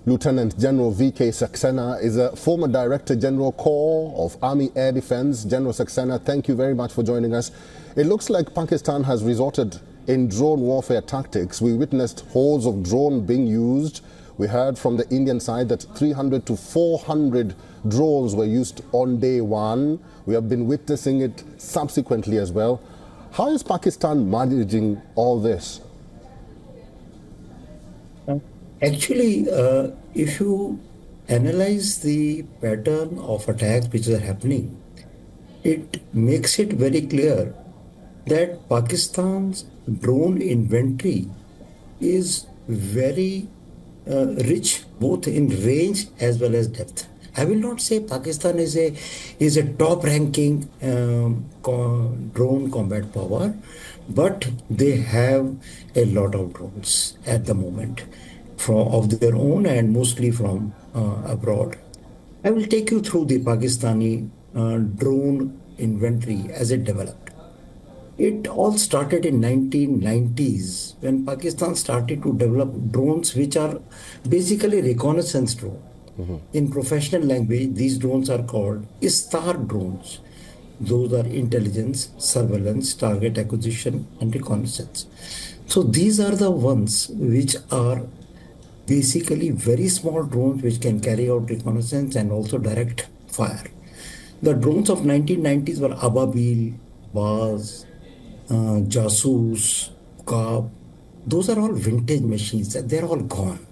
Lieutenant General V.K. Saxena is a former Director General Corps of Army Air Defense. General Saxena, thank you very much for joining us. It looks like Pakistan has resorted in drone warfare tactics. We witnessed hordes of drones being used. We heard from the Indian side that 300 to 400 drones were used on day one. We have been witnessing it subsequently as well. How is Pakistan managing all this? Actually, if you analyze the pattern of attacks which are happening, it makes it very clear that Pakistan's drone inventory is very rich, both in range as well as depth. I will not say Pakistan is a top-ranking drone combat power, but they have a lot of drones at the moment, of their own and mostly from abroad. I will take you through the Pakistani drone inventory as it developed. It all started in 1990s when Pakistan started to develop drones which are basically reconnaissance drones. In professional language, these drones are called STAR drones. Those are intelligence, surveillance, target acquisition, and reconnaissance. So these are the ones which are basically very small drones which can carry out reconnaissance and also direct fire. The drones of 1990s were Ababil, Baz, Jasoos, Kaab. Those are all vintage machines. They're all gone.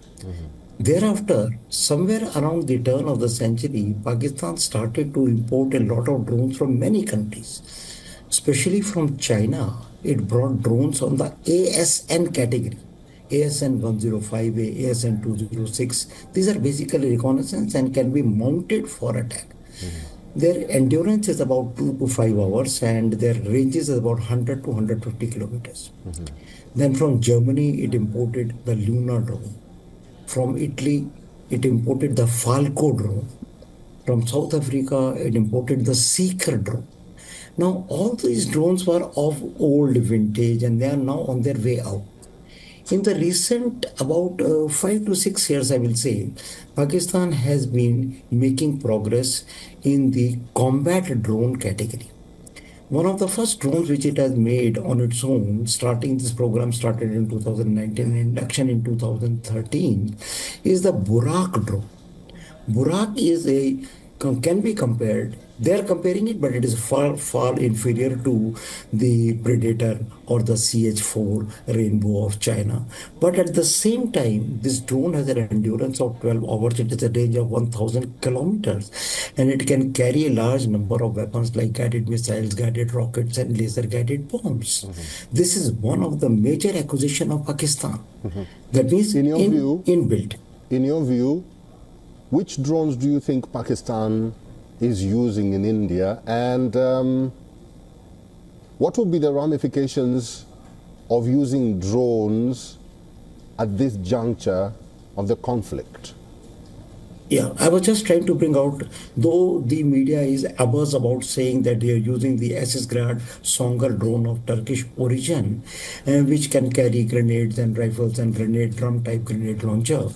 Thereafter, somewhere around the turn of the century, Pakistan started to import a lot of drones from many countries, especially from China. It brought drones on the ASN category. ASN 105A, ASN 206. These are basically reconnaissance and can be mounted for attack. Their endurance is about 2 to 5 hours and their ranges is about 100 to 150 kilometers. Then from Germany, it imported the Luna drone. From Italy, it imported the Falco drone. From South Africa, it imported the Seeker drone. Now, all these drones were of old vintage and they are now on their way out. In the recent about 5 to 6 years, I will say, Pakistan has been making progress in the combat drone category. One of the first drones which it has made on its own, this program started in 2019, induction in 2013, is the Burak drone. Burak can be compared, they're comparing it, but it is far, far inferior to the Predator or the CH-4 Rainbow of China. But at the same time, this drone has an endurance of 12 hours. It has a range of 1,000 kilometers, and it can carry a large number of weapons like guided missiles, guided rockets, and laser-guided bombs. This is one of the major acquisitions of Pakistan. That means inbuilt. In your view, which drones do you think Pakistan is using in India, and what would be the ramifications of using drones at this juncture of the conflict? Yeah, I was just trying to bring out, though the media is abuzz about saying that they are using the SS-Grad Songer drone of Turkish origin, which can carry grenades and rifles and drum-type grenade launcher.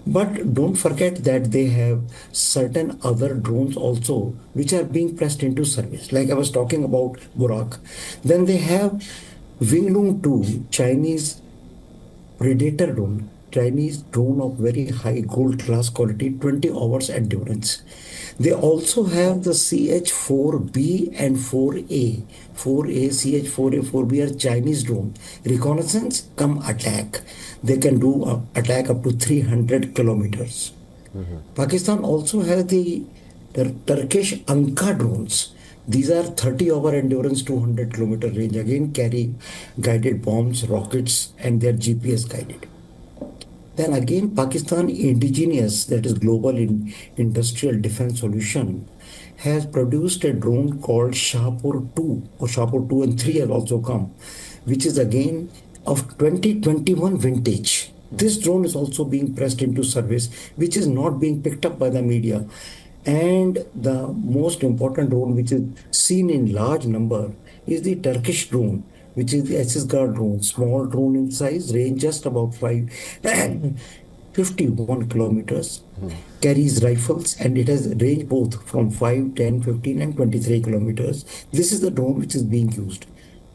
But don't forget that they have certain other drones also which are being pressed into service. Like I was talking about Burak. Then they have Winglong 2, Chinese Predator drone, Chinese drone of very high gold class quality, 20 hours endurance. They also have the CH-4B and 4A. 4A, CH-4A, 4B are Chinese drone. Reconnaissance come attack. They can do attack up to 300 kilometers. Pakistan also has the Turkish Anka drones. These are 30-hour endurance, 200 kilometer range. Again, carry guided bombs, rockets, and they're GPS guided. Then again, Pakistan indigenous, that is Global Industrial Defense Solution, has produced a drone called Shahpur 2, or Shahpur 2 and 3 has also come, which is again of 2021 vintage. This drone is also being pressed into service, which is not being picked up by the media. And the most important drone, which is seen in large number, is the Turkish drone, which is the SS-Guard drone, small drone in size, range just about 5 51 kilometers, carries rifles, and it has range both from 5, 10, 15, and 23 kilometers. This is the drone which is being used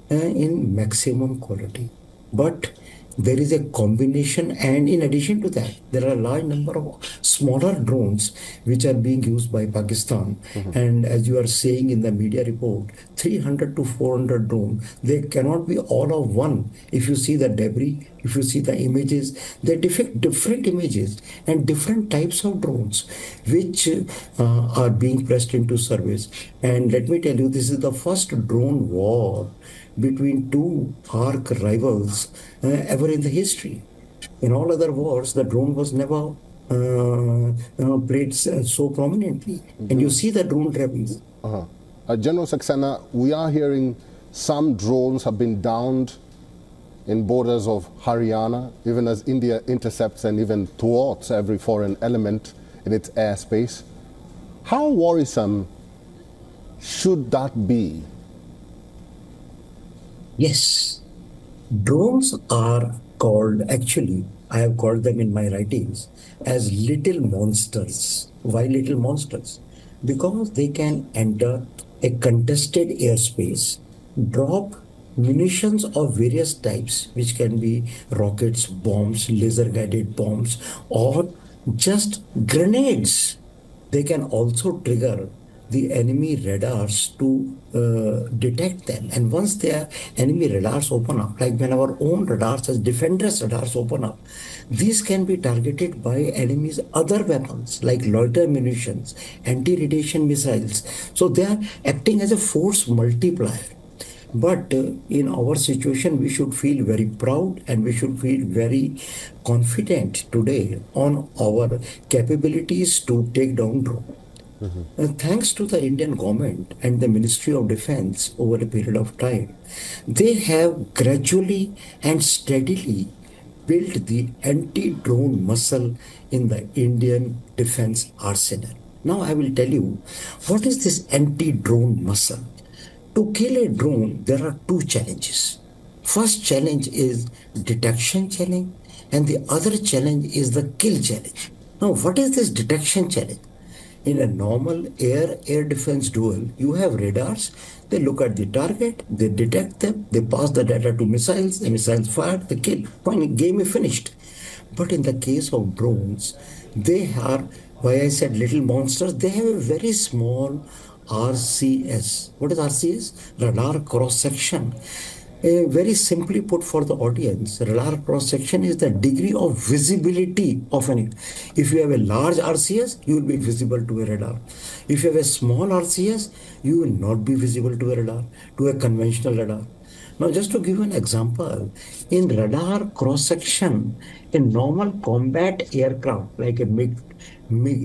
in maximum quality. But there is a combination, and in addition to that, there are a large number of smaller drones which are being used by Pakistan. And as you are saying in the media report, 300 to 400 drones. They cannot be all of one. If you see the debris, if you see the images, they depict different images and different types of drones which are being pressed into service. And let me tell you, this is the first drone war between two arch rivals ever in the history. In all other wars, the drone was never played so prominently. And you see the drone rebels. General Saxena, we are hearing some drones have been downed in borders of Haryana, even as India intercepts and even thwarts every foreign element in its airspace. How worrisome should that be? Yes, drones are called, actually, I have called them in my writings as little monsters. Why little monsters? Because they can enter a contested airspace, drop munitions of various types, which can be rockets, bombs, laser-guided bombs, or just grenades. They can also trigger the enemy radars to detect them. And once their enemy radars open up, like when our own radars as defenders radars open up, these can be targeted by enemies' other weapons like loiter munitions, anti-radiation missiles. So they are acting as a force multiplier. But in our situation, we should feel very proud and we should feel very confident today on our capabilities to take down drones. Thanks to the Indian government and the Ministry of Defense over a period of time, they have gradually and steadily built the anti-drone muscle in the Indian defense arsenal. Now I will tell you, what is this anti-drone muscle? To kill a drone, there are two challenges. First challenge is detection challenge, and the other challenge is the kill challenge. Now, what is this detection challenge? In a normal air-air defense duel, you have radars. They look at the target, they detect them, they pass the data to missiles, the missiles fired, they kill. Point, game is finished. But in the case of drones, they are, why I said little monsters, they have a very small RCS. What is RCS? Radar cross-section. Very simply put for the audience, radar cross-section is the degree of visibility of an. If you have a large RCS, you will be visible to a radar. If you have a small RCS, you will not be visible to a radar, to a conventional radar. Now, just to give you an example, in radar cross-section, a normal combat aircraft like a MiG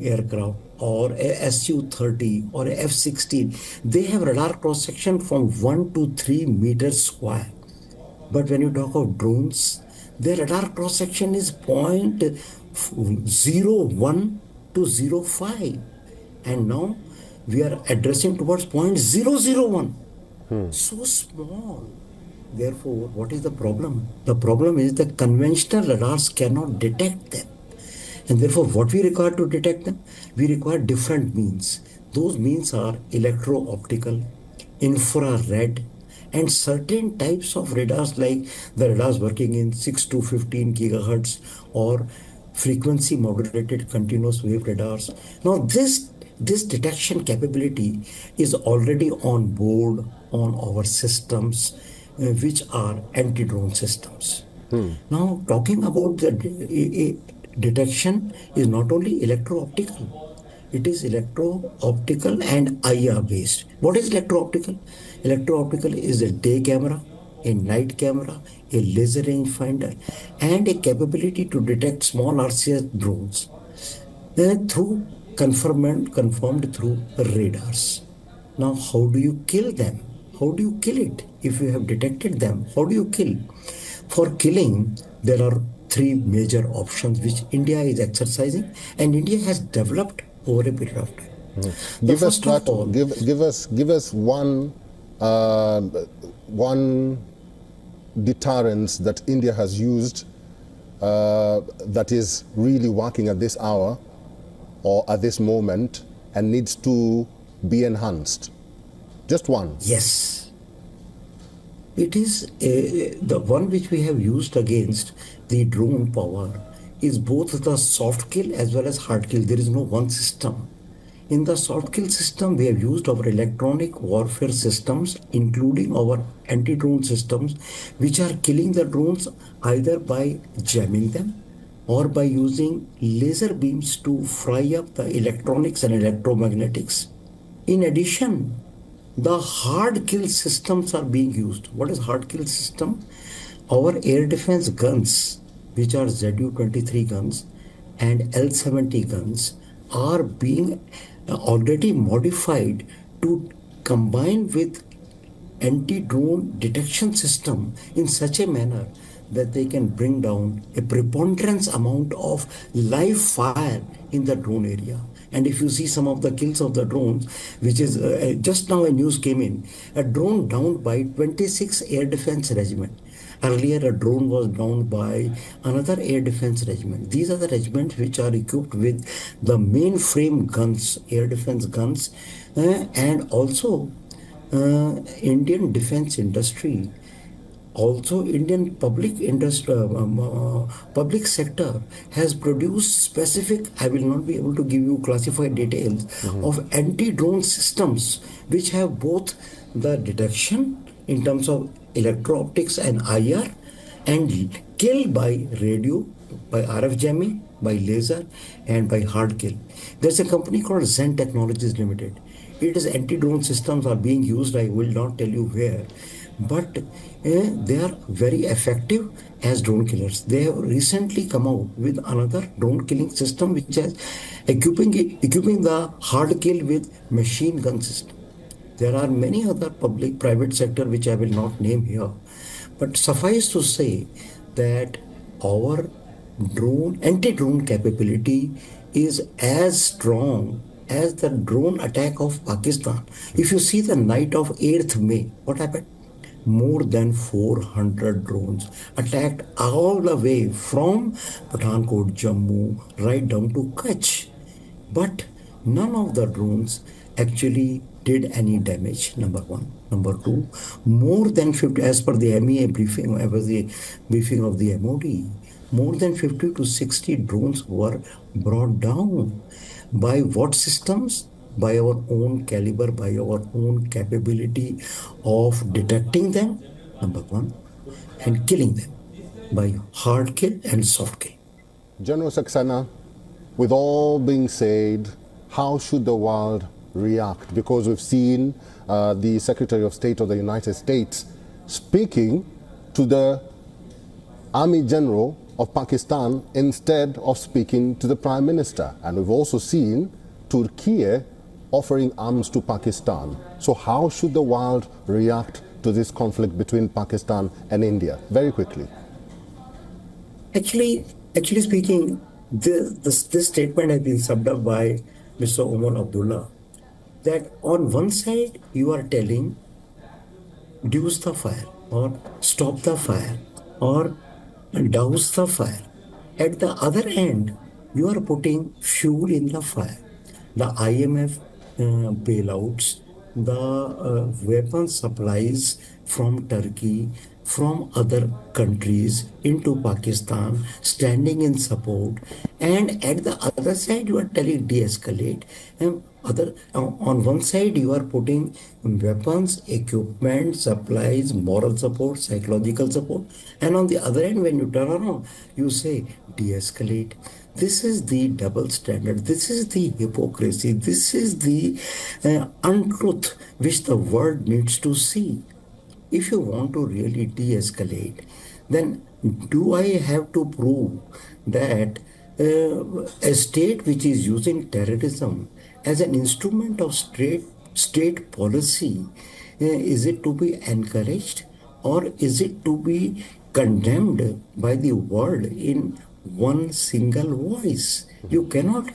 aircraft or a Su-30 or a F-16, they have radar cross-section from 1 to 3 meters square. But when you talk of drones, their radar cross-section is 0.01 to 0.5. And now we are addressing towards 0.001. So small. Therefore, what is the problem? The problem is that conventional radars cannot detect them. And therefore, what we require to detect them? We require different means. Those means are electro-optical, infrared, and certain types of radars like the radars working in 6 to 15 gigahertz or frequency modulated continuous wave radars. Now, this detection capability is already on board on our systems, which are anti-drone systems. Now, talking about the detection is not only electro-optical, it is electro-optical and IR based. What is electro-optical? Electro-optical is a day camera, a night camera, a laser rangefinder, and a capability to detect small RCS drones through confirmed through radars. Now, how do you kill them? How do you kill it? If you have detected them, how do you kill? For killing, there are three major options which India is exercising, and India has developed over a period of time. Give us one deterrence that India has used that is really working at this hour or at this moment and needs to be enhanced? Just one. Yes. It is the one which we have used against the drone power is both the soft kill as well as hard kill. There is no one system. In the soft kill system, we have used our electronic warfare systems, including our anti-drone systems, which are killing the drones either by jamming them or by using laser beams to fry up the electronics and electromagnetics. In addition, the hard kill systems are being used. What is hard kill system? Our air defense guns, which are Zu-23 guns and L-70 guns, are being already modified to combine with anti-drone detection system in such a manner that they can bring down a preponderance amount of live fire in the drone area. And if you see some of the kills of the drones, which is just now a news came in, a drone downed by 26 air defense regiment. Earlier, a drone was downed by another air defense regiment. These are the regiments which are equipped with the mainframe guns, air defense guns, and also Indian defense industry. Also, Indian public industry, public sector has produced specific, I will not be able to give you classified details, of anti-drone systems which have both the detection in terms of electro-optics and IR and kill by radio, by RF jamming, by laser and by hard kill. There's a company called Dissent Technologies Limited. It is anti-drone systems are being used, I will not tell you where, but they are very effective as drone killers. They have recently come out with another drone killing system which is equipping the hard kill with machine gun system. There are many other public private sector which I will not name here, but suffice to say that our drone anti-drone capability is as strong as the drone attack of Pakistan. If you see the night of 8th May, what happened? More than 400 drones attacked all the way from Pathankot, Jammu, right down to Kutch. But none of the drones actually did any damage, number one. Number two, more than 50, as per the MEA briefing, the briefing of the MOD, more than 50 to 60 drones were brought down. By what systems? By our own caliber, by our own capability of detecting them, number one, and killing them by hard kill and soft kill. General Saxena, with all being said, how should the world react? Because we've seen the Secretary of State of the United States speaking to the Army General of Pakistan instead of speaking to the Prime Minister. And we've also seen Turkey offering arms to Pakistan. So how should the world react to this conflict between Pakistan and India? Very quickly. Actually speaking, this statement has been summed up by Mr. Omar Abdullah, that on one side you are telling reduce the fire or stop the fire or douse the fire. At the other end, you are putting fuel in the fire. The IMF bailouts, the weapon supplies from Turkey, from other countries into Pakistan, standing in support, and at the other side you are telling de-escalate, and on one side you are putting weapons, equipment, supplies, moral support, psychological support, and on the other end when you turn around you say de-escalate. This is the double standard, this is the hypocrisy, this is the untruth which the world needs to see. If you want to really de-escalate, then do I have to prove that a state which is using terrorism as an instrument of state policy, is it to be encouraged or is it to be condemned by the world in one single voice? You cannot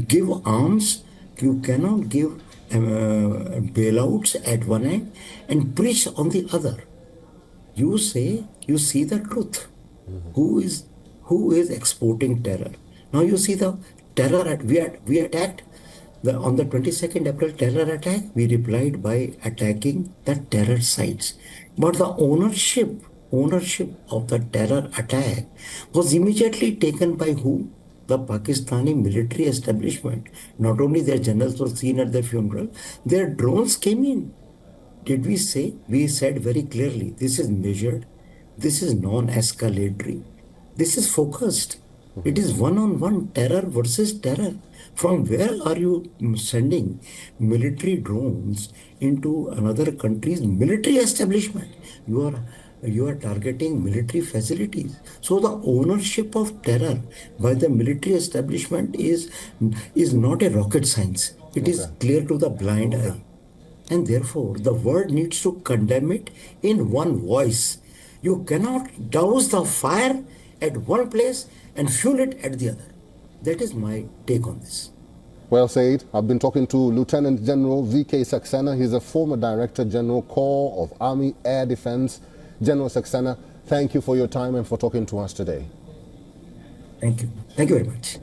give arms, you cannot give bailouts at one end and preach on the other. You say you see the truth. Who who is exporting terror. Now you see the terror, we attacked on the 22nd April terror attack, we replied by attacking the terror sites. But the ownership of the terror attack was immediately taken by who? The Pakistani military establishment. Not only their generals were seen at the funeral, their drones came in. Did we say? We said very clearly, this is measured, this is non-escalatory, this is focused. It is one-on-one terror versus terror. From where are you sending military drones into another country's military establishment? You are targeting military facilities. So the ownership of terror by the military establishment is not a rocket science. It is clear to the blind eye. And therefore, the world needs to condemn it in one voice. You cannot douse the fire at one place and fuel it at the other. That is my take on this. Well said. I've been talking to Lieutenant General V.K. Saxena. He's a former Director General Corps of Army Air Defense. General Saxena, thank you for your time and for talking to us today. Thank you. Thank you very much.